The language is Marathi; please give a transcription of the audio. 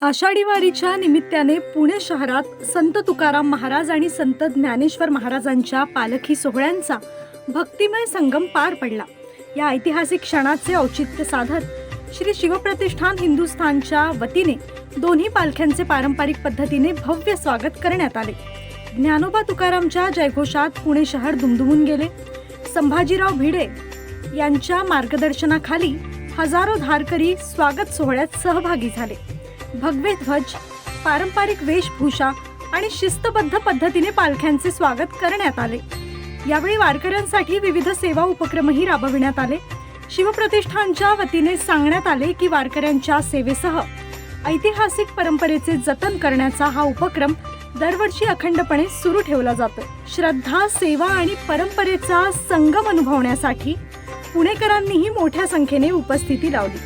आषाढी वारीच्या निमित्ताने पुणे शहरात संत तुकाराम महाराज आणि संत ज्ञानेश्वर महाराजांच्या पालखी सोहळ्यांचा भक्तिमय संगम पार पडला। या ऐतिहासिक क्षणाचे औचित्य साधत श्री शिवप्रतिष्ठान हिंदुस्थानच्या वतीने दोन्ही पालख्यांचे पारंपरिक पद्धतीने भव्य स्वागत करण्यात आले। ज्ञानोबा तुकारामच्या जयघोषात पुणे शहर दुमदुमून गेले। संभाजीराव भिडे यांच्या मार्गदर्शनाखाली हजारो धारकरी स्वागत सोहळ्यात सहभागी झाले। भगवे ध्वज, पारंपरिक वेशभूषा आणि शिस्तबद्ध पद्धतीने पालख्यांचे स्वागत करण्यात आले। यावेळी वारकऱ्यांसाठी विविध सेवा उपक्रमही राबविण्यात आले। शिवप्रतिष्ठानच्या वतीने सांगण्यात आले की वारकऱ्यांच्या सेवेसह ऐतिहासिक परंपरेचे जतन करण्याचा हा उपक्रम दरवर्षी अखंडपणे सुरू ठेवला जातो। श्रद्धा, सेवा आणि परंपरेचा संगम अनुभवण्यासाठी पुणेकरांनीही मोठ्या संख्येने उपस्थिती लावली।